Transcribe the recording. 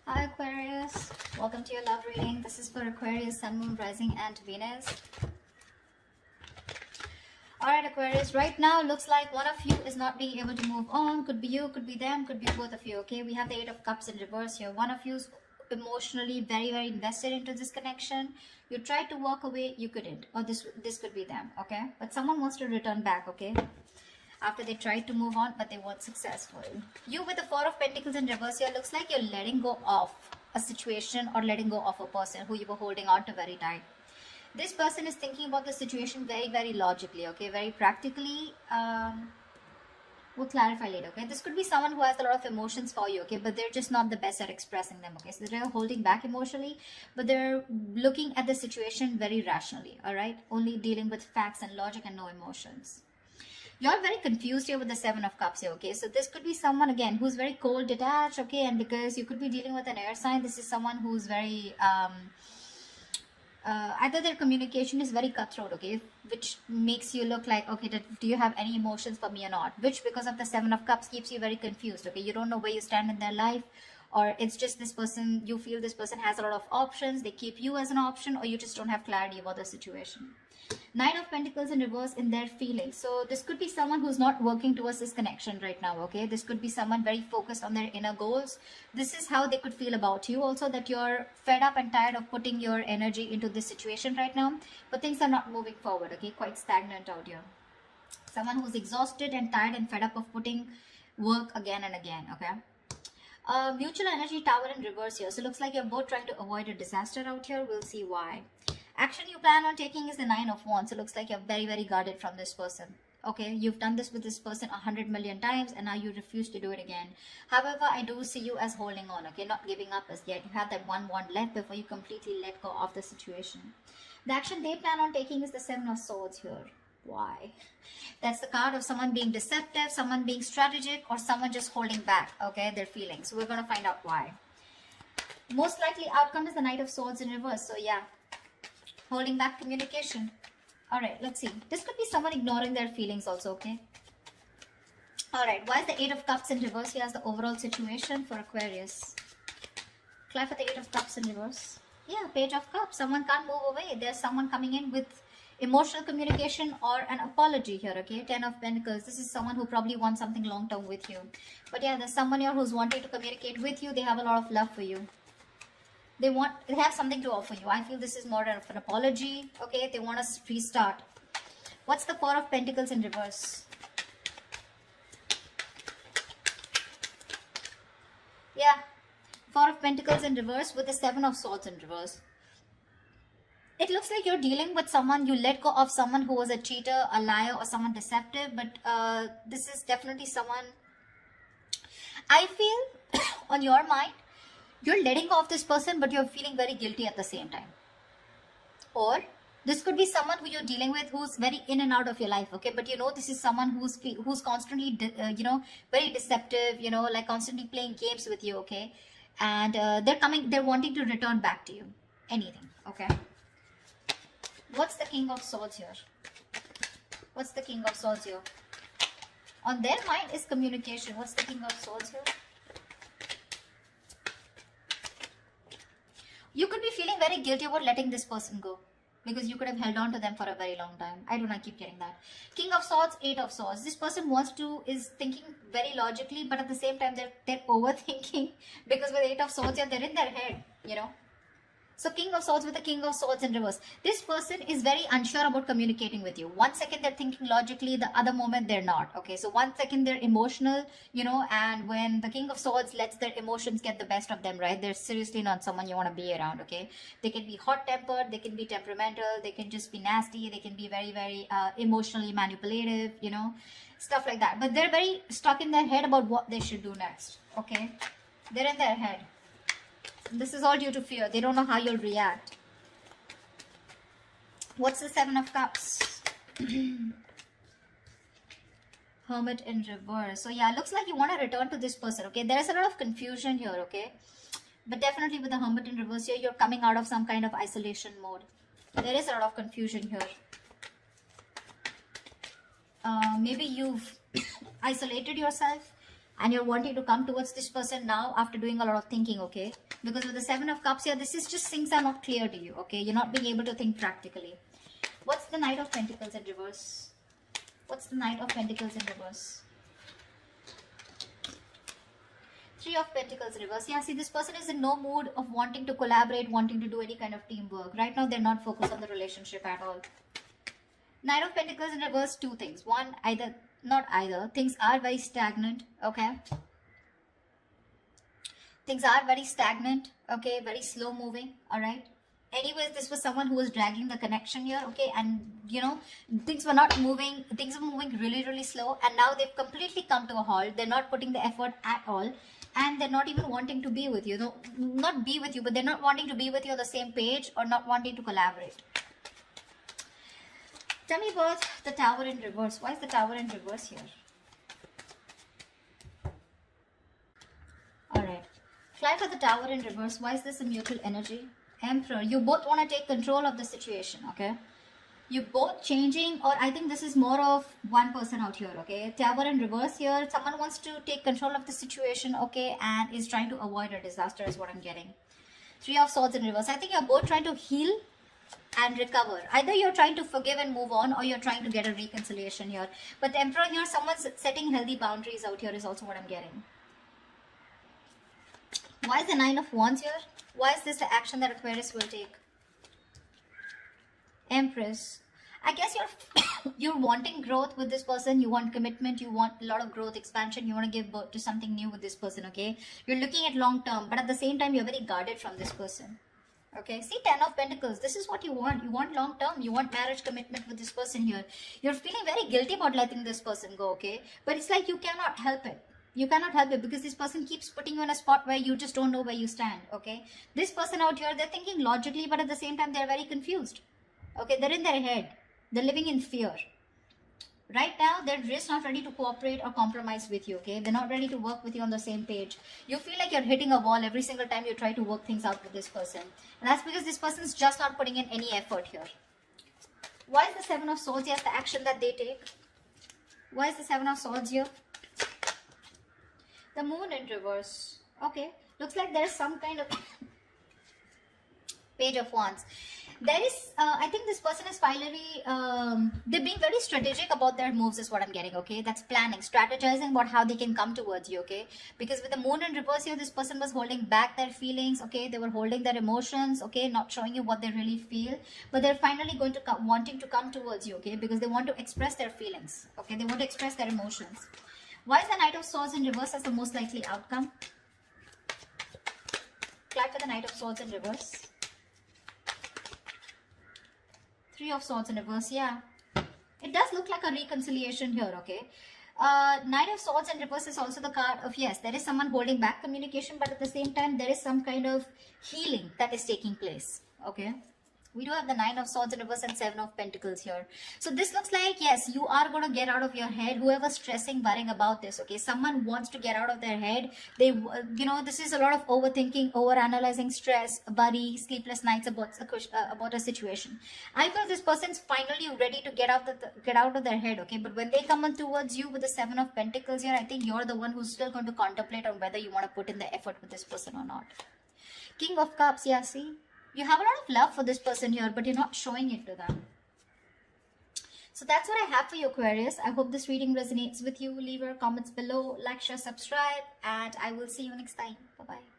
Hi Aquarius, welcome to your love reading. This is for Aquarius, Sun, Moon, Rising and Venus. Alright Aquarius, right now looks like one of you is not being able to move on. Could be you, could be them, could be both of you, okay? We have the Eight of Cups in reverse here. One of you is emotionally very invested into this connection. You tried to walk away, you couldn't. Or this could be them, okay? But someone wants to return back, okay? After they tried to move on, but they weren't successful. You with the Four of Pentacles in reverse here, looks like you're letting go of a situation or letting go of a person who you were holding on to very tight. This person is thinking about the situation very logically, okay, very practically. We'll clarify later, okay? This could be someone who has a lot of emotions for you, okay, but they're just not the best at expressing them, okay? So they're holding back emotionally, but they're looking at the situation very rationally, all right? Only dealing with facts and logic and no emotions. You're very confused here with the Seven of Cups here, okay? So this could be someone, again, who's very cold, detached, okay? And because you could be dealing with an air sign, this is someone who's very, either their communication is very cutthroat, okay? Which makes you look like, okay, do you have any emotions for me or not? Which, because of the Seven of Cups, keeps you very confused, okay? You don't know where you stand in their life. Or it's just this person, you feel this person has a lot of options, they keep you as an option, or you just don't have clarity about the situation. Nine of Pentacles in reverse in their feelings. So this could be someone who's not working towards this connection right now, okay? This could be someone very focused on their inner goals. This is how they could feel about you also, that you're fed up and tired of putting your energy into this situation right now. But things are not moving forward, okay? Quite stagnant out here. Someone who's exhausted and tired and fed up of putting work again and again, okay? Mutual energy, Tower in reverse here. So it looks like you're both trying to avoid a disaster out here. We'll see why. Action you plan on taking is the Nine of Wands. So it looks like you're very guarded from this person. Okay, you've done this with this person 100 million times and now you refuse to do it again. However, I do see you as holding on, okay, not giving up as yet. You have that one wand left before you completely let go of the situation. The action they plan on taking is the Seven of Swords here. Why? That's the card of someone being deceptive, someone being strategic, or someone just holding back, okay, their feelings. So we're going to find out why. Most likely outcome is the Knight of Swords in reverse. So yeah, holding back communication. All right, let's see. This could be someone ignoring their feelings also, okay? All right, why is the Eight of Cups in reverse? Here's the overall situation for Aquarius. Clap for the Eight of Cups in reverse. Yeah, Page of Cups. Someone can't move away. There's someone coming in with emotional communication or an apology here, okay? Ten of Pentacles. This is someone who probably wants something long-term with you. But yeah, there's someone here who's wanting to communicate with you. They have a lot of love for you. They have something to offer you. I feel this is more of an apology, okay? They want to restart. What's the Four of Pentacles in reverse? Yeah, Four of Pentacles in reverse with the Seven of Swords in reverse. It looks like you're dealing with someone, you let go of someone who was a cheater, a liar, or someone deceptive. But this is definitely someone, I feel, on your mind, you're letting go of this person, but you're feeling very guilty at the same time. Or this could be someone who you're dealing with who's very in and out of your life, okay? But you know, this is someone who's constantly, very deceptive, like constantly playing games with you, okay? And they're wanting to return back to you. Anything, okay? What's the King of Swords here? What's the King of Swords here? On their mind is communication. What's the King of Swords here? You could be feeling very guilty about letting this person go, because you could have held on to them for a very long time. I don't know, I keep getting that. King of Swords, Eight of Swords. This person is thinking very logically, but at the same time, they're overthinking, because with Eight of Swords, they're in their head, So King of Swords with the King of Swords in reverse. This person is very unsure about communicating with you. One second they're thinking logically, the other moment they're not. Okay, so one second they're emotional, and when the King of Swords lets their emotions get the best of them, right? They're seriously not someone you want to be around, okay? They can be hot-tempered, they can be temperamental, they can just be nasty, they can be very emotionally manipulative, stuff like that. But they're very stuck in their head about what they should do next, okay? They're in their head. This is all due to fear. They don't know how you'll react. What's the Seven of Cups? Hermit in reverse. So yeah, looks like you want to return to this person, okay? There is a lot of confusion here, okay? But definitely with the Hermit in reverse here, you're coming out of some kind of isolation mode. There is a lot of confusion here. Maybe you've isolated yourself. and you're wanting to come towards this person now after doing a lot of thinking, okay? Because with the Seven of Cups here, this is just things are not clear to you, okay? You're not being able to think practically. What's the Knight of Pentacles in reverse? What's the Knight of Pentacles in reverse? Three of Pentacles in reverse. Yeah, see, this person is in no mood of wanting to collaborate, wanting to do any kind of teamwork. Right now, they're not focused on the relationship at all. Knight of Pentacles in reverse, two things. One, not either. Things are very stagnant, okay? Things are very stagnant, okay? Very slow moving, all right? Anyways, this was someone who was dragging the connection here, okay? And, you know, things were not moving. Things were moving really, really slow. And now they've completely come to a halt. They're not putting the effort at all. And they're not even wanting to be with you. No, not be with you, but they're not wanting to be with you on the same page or not wanting to collaborate. Tell me about the Tower in reverse. Why is the Tower in reverse here? Alright. Fly for the Tower in reverse. Why is this a mutual energy? Emperor. You both want to take control of the situation, okay? You both changing, or I think this is more of one person out here, okay? Tower in reverse here. Someone wants to take control of the situation, okay? And is trying to avoid a disaster is what I'm getting. Three of Swords in reverse. I think you're both trying to heal and recover. Either you're trying to forgive and move on, or you're trying to get a reconciliation here. But the Emperor here, someone's setting healthy boundaries out here is also what I'm getting. Why is the Nine of Wands here? Why is this the action that Aquarius will take? Empress. I guess you're wanting growth with this person. You want commitment. You want a lot of growth, expansion. You want to give birth to something new with this person, okay? You're looking at long term, but at the same time, you're very guarded from this person. Okay, see, 10 of Pentacles. This is what you want. You want long term. You want marriage commitment with this person here. You're feeling very guilty about letting this person go, okay? But it's like you cannot help it. You cannot help it because this person keeps putting you in a spot where you just don't know where you stand, okay? This person out here, they're thinking logically, but at the same time, they're very confused. Okay, they're in their head. They're living in fear. Right now, they're just not ready to cooperate or compromise with you, okay? They're not ready to work with you on the same page. You feel like you're hitting a wall every single time you try to work things out with this person. And that's because this person's just not putting in any effort here. Why is the Seven of Swords? Yes, the action that they take. Why is the Seven of Swords here? The Moon in reverse. Okay, looks like there's some kind of Page of Wands. There is, I think this person is finally, they're being very strategic about their moves is what I'm getting, okay? That's planning, strategizing about how they can come towards you, okay? Because with the Moon in reverse here, this person was holding back their feelings, okay? They were holding their emotions, okay? Not showing you what they really feel. But they're finally going to come, wanting to come towards you, okay? Because they want to express their feelings, okay? They want to express their emotions. Why is the Knight of Swords in reverse as the most likely outcome? Clap for the Knight of Swords in reverse. Three of Swords in reverse, yeah. It does look like a reconciliation here, okay? Knight of Swords in reverse is also the card of, yes, there is someone holding back communication, but at the same time, there is some kind of healing that is taking place, okay? We do have the Nine of Swords in reverse and Seven of Pentacles here. So this looks like, yes, you are going to get out of your head. Whoever's stressing, worrying about this, okay? Someone wants to get out of their head. They, you know, this is a lot of overthinking, overanalyzing, stress, worry, sleepless nights about a situation. I feel this person's finally ready to get out of their head, okay? But when they come on towards you with the Seven of Pentacles here, I think you're the one who's still going to contemplate on whether you want to put in the effort with this person or not. King of Cups, yeah, see? You have a lot of love for this person here, but you're not showing it to them. So that's what I have for you, Aquarius. I hope this reading resonates with you. Leave your comments below, like, share, subscribe, and I will see you next time. Bye-bye.